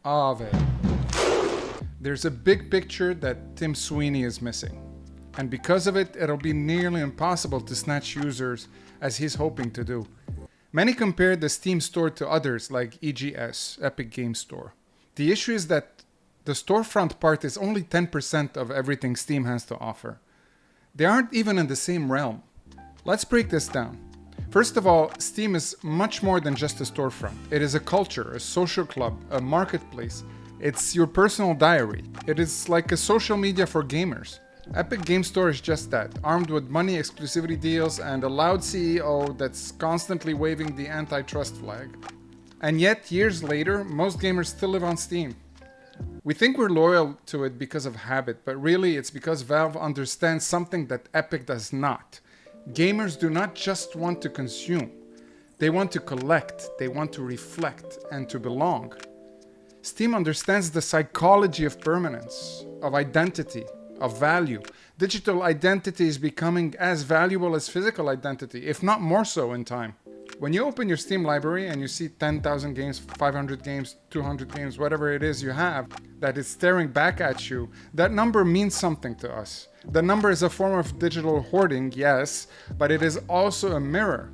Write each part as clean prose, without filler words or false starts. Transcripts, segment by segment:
Ave. There's a big picture that Tim Sweeney is missing. And because of it, it'll be nearly impossible to snatch users as he's hoping to do. Many compare the Steam store to others like EGS, Epic Games Store. The issue is that the storefront part is only 10% of everything Steam has to offer. They aren't even in the same realm. Let's break this down. First of all, Steam is much more than just a storefront. It is a culture, a social club, a marketplace. It's your personal diary. It is like a social media for gamers. Epic Games Store is just that, armed with money, exclusivity deals, and a loud CEO that's constantly waving the antitrust flag. And yet, years later, most gamers still live on Steam. We think we're loyal to it because of habit, but really it's because Valve understands something that Epic does not. Gamers do not just want to consume. They want to collect, they want to reflect, and to belong. Steam understands the psychology of permanence, of identity, of value. Digital identity is becoming as valuable as physical identity, if not more so in time. When you open your Steam library and you see 10,000 games, 500 games, 200 games, whatever it is you have, that is staring back at you, that number means something to us. The number is a form of digital hoarding, yes, but it is also a mirror.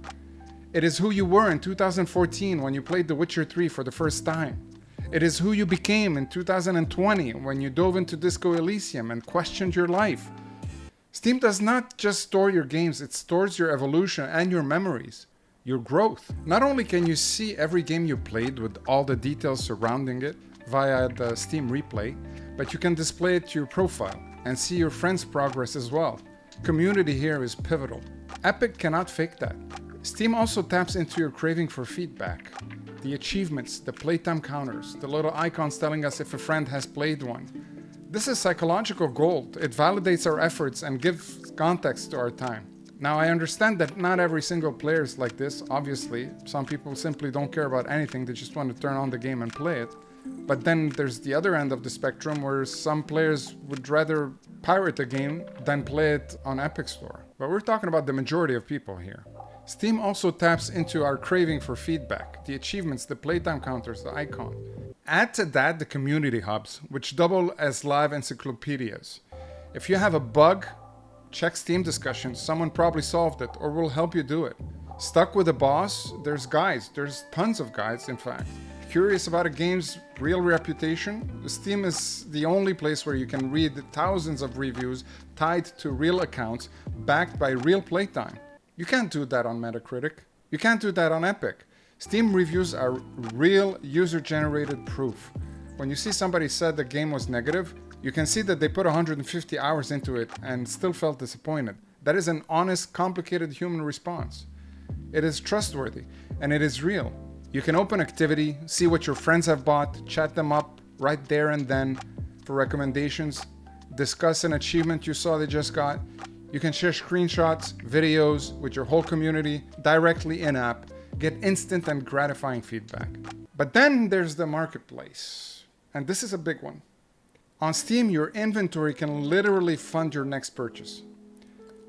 It is who you were in 2014 when you played The Witcher 3 for the first time. It is who you became in 2020 when you dove into Disco Elysium and questioned your life. Steam does not just store your games, it stores your evolution and your memories, your growth. Not only can you see every game you played with all the details surrounding it via the Steam replay, but you can display it to your profile and see your friends' progress as well. Community here is pivotal. Epic cannot fake that. Steam also taps into your craving for feedback. The achievements, the playtime counters, the little icons telling us if a friend has played one. This is psychological gold. It validates our efforts and gives context to our time. Now, I understand that not every single player is like this, obviously. Some people simply don't care about anything, they just want to turn on the game and play it. But then there's the other end of the spectrum where some players would rather pirate a game than play it on Epic Store. But we're talking about the majority of people here. Steam also taps into our craving for feedback, the achievements, the playtime counters, the icon. Add to that the community hubs, which double as live encyclopedias. If you have a bug, check Steam discussions, someone probably solved it or will help you do it. Stuck with a boss, there's guides, there's tons of guides in fact. Curious about a game's real reputation? Steam is the only place where you can read thousands of reviews tied to real accounts backed by real playtime. You can't do that on Metacritic. You can't do that on Epic. Steam reviews are real user-generated proof. When you see somebody said the game was negative, you can see that they put 150 hours into it and still felt disappointed. That is an honest, complicated human response. It is trustworthy, and it is real. You can open Activity, see what your friends have bought, chat them up right there and then for recommendations, discuss an achievement you saw they just got. You can share screenshots, videos with your whole community directly in-app, get instant and gratifying feedback. But then there's the marketplace, and this is a big one. On Steam, your inventory can literally fund your next purchase.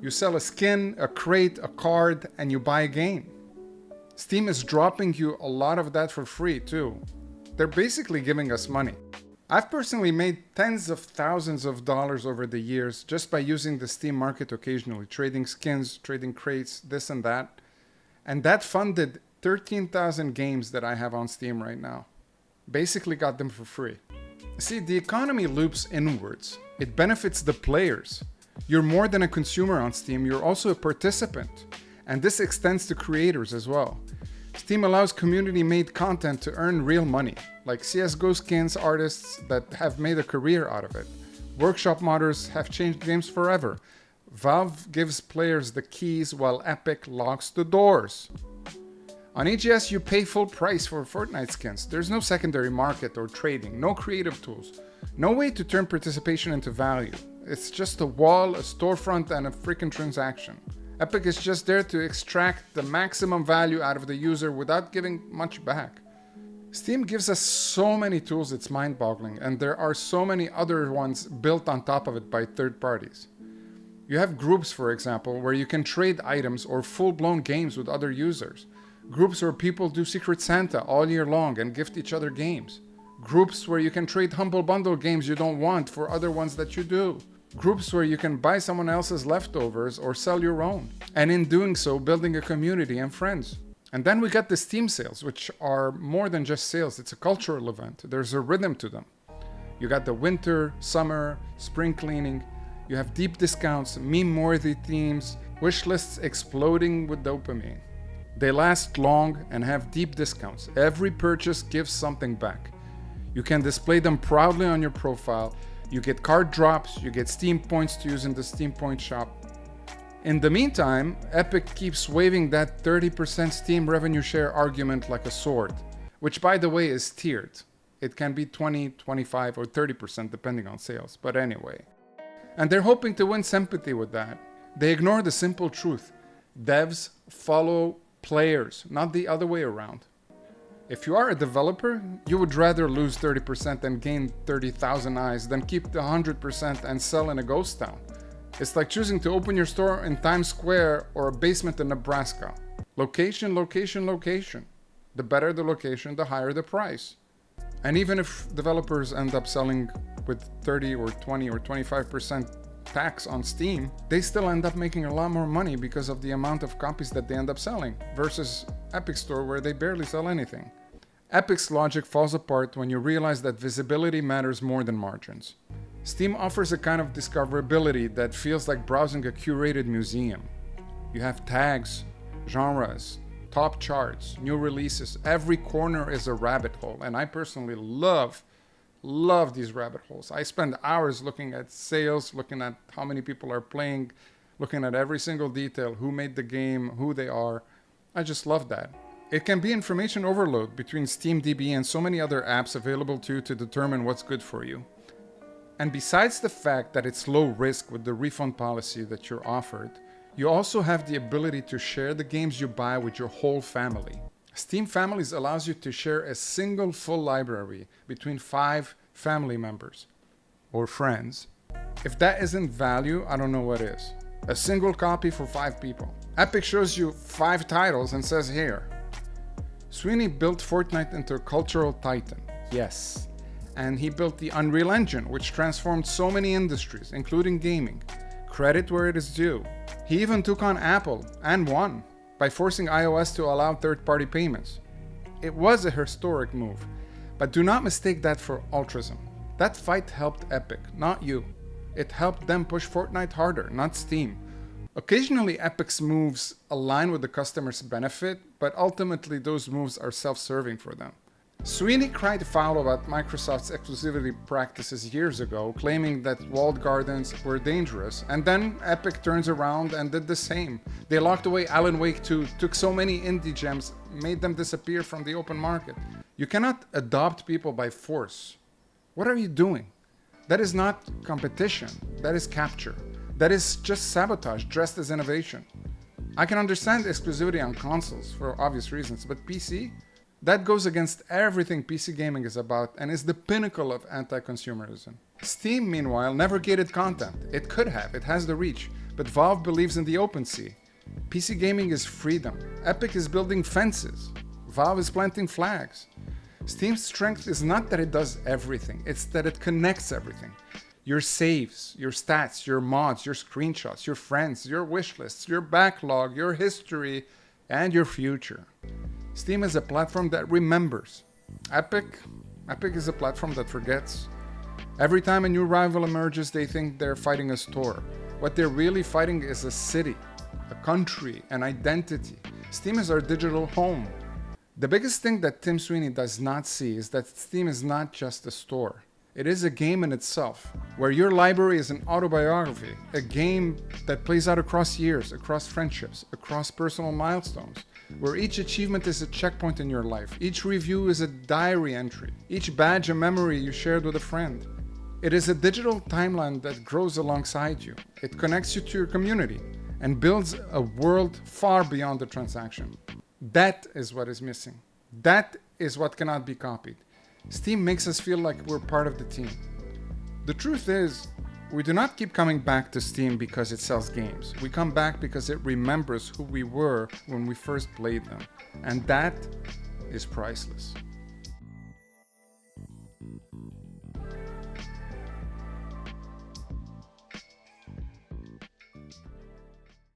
You sell a skin, a crate, a card, and you buy a game. Steam is dropping you a lot of that for free too. They're basically giving us money. I've personally made tens of thousands of dollars over the years just by using the Steam market occasionally, trading skins, trading crates, this and that. And that funded 13,000 games that I have on Steam right now. Basically got them for free. See, the economy loops inwards. It benefits the players. You're more than a consumer on Steam, you're also a participant. And this extends to creators as well. Steam allows community-made content to earn real money, like CSGO skins artists that have made a career out of it. Workshop modders have changed games forever. Valve gives players the keys while Epic locks the doors. On EGS, you pay full price for Fortnite skins. There's no secondary market or trading, no creative tools, no way to turn participation into value. It's just a wall, a storefront, and a freaking transaction. Epic is just there to extract the maximum value out of the user without giving much back. Steam gives us so many tools, it's mind-boggling, and there are so many other ones built on top of it by third parties. You have groups, for example, where you can trade items or full-blown games with other users. Groups where people do Secret Santa all year long and gift each other games. Groups where you can trade Humble Bundle games you don't want for other ones that you do. Groups where you can buy someone else's leftovers or sell your own. And in doing so, building a community and friends. And then we got the Steam sales, which are more than just sales. It's a cultural event. There's a rhythm to them. You got the winter, summer, spring cleaning. You have deep discounts, meme-worthy themes, wish lists exploding with dopamine. They last long and have deep discounts. Every purchase gives something back. You can display them proudly on your profile. You get card drops, you get Steam points to use in the Steam Point shop. In the meantime, Epic keeps waving that 30% Steam revenue share argument like a sword, which by the way is tiered. It can be 20, 25, or 30% depending on sales, but anyway. And they're hoping to win sympathy with that. They ignore the simple truth. Devs follow players, not the other way around. If you are a developer, you would rather lose 30% and gain 30,000 eyes than keep the 100% and sell in a ghost town. It's like choosing to open your store in Times Square or a basement in Nebraska. Location, location, location. The better the location, the higher the price. And even if developers end up selling with 30 or 20 or 25% tax on Steam, they still end up making a lot more money because of the amount of copies that they end up selling versus Epic Store where they barely sell anything. Epic's logic falls apart when you realize that visibility matters more than margins. Steam offers a kind of discoverability that feels like browsing a curated museum. You have tags, genres, top charts, new releases. Every corner is a rabbit hole, and I personally love these rabbit holes. I spend hours looking at sales, looking at how many people are playing, looking at every single detail, who made the game, who they are. I just love that. It can be information overload between SteamDB and so many other apps available to you to determine what's good for you. And besides the fact that it's low risk with the refund policy that you're offered, you also have the ability to share the games you buy with your whole family. Steam Families allows you to share a single full library between 5 family members or friends. If that isn't value, I don't know what is. A single copy for 5 people. Epic shows you 5 titles and says here, Sweeney built Fortnite into a cultural titan. Yes. And he built the Unreal Engine, which transformed so many industries, including gaming. Credit where it is due. He even took on Apple and won by forcing iOS to allow third-party payments. It was a historic move, but do not mistake that for altruism. That fight helped Epic, not you. It helped them push Fortnite harder, not Steam. Occasionally, Epic's moves align with the customer's benefit, but ultimately those moves are self-serving for them. Sweeney cried foul about Microsoft's exclusivity practices years ago, claiming that walled gardens were dangerous, and then Epic turns around and did the same. They locked away Alan Wake 2, took so many indie gems, made them disappear from the open market. You cannot adopt people by force. What are you doing? That is not competition, that is capture. That is just sabotage dressed as innovation. I can understand exclusivity on consoles for obvious reasons, but PC? That goes against everything PC gaming is about and is the pinnacle of anti-consumerism. Steam, meanwhile, never gated content. It could have, it has the reach, but Valve believes in the open sea. PC gaming is freedom. Epic is building fences. Valve is planting flags. Steam's strength is not that it does everything, it's that it connects everything. Your saves, your stats, your mods, your screenshots, your friends, your wish lists, your backlog, your history, and your future. Steam is a platform that remembers. Epic is a platform that forgets. Every time a new rival emerges, they think they're fighting a store. What they're really fighting is a city, a country, an identity. Steam is our digital home. The biggest thing that Tim Sweeney does not see is that Steam is not just a store. It is a game in itself, where your library is an autobiography, a game that plays out across years, across friendships, across personal milestones, where each achievement is a checkpoint in your life, each review is a diary entry, each badge a memory you shared with a friend. It is a digital timeline that grows alongside you. It connects you to your community and builds a world far beyond the transaction. That is what is missing. That is what cannot be copied. Steam makes us feel like we're part of the team. The truth is, we do not keep coming back to Steam because it sells games. We come back because it remembers who we were when we first played them. And that is priceless.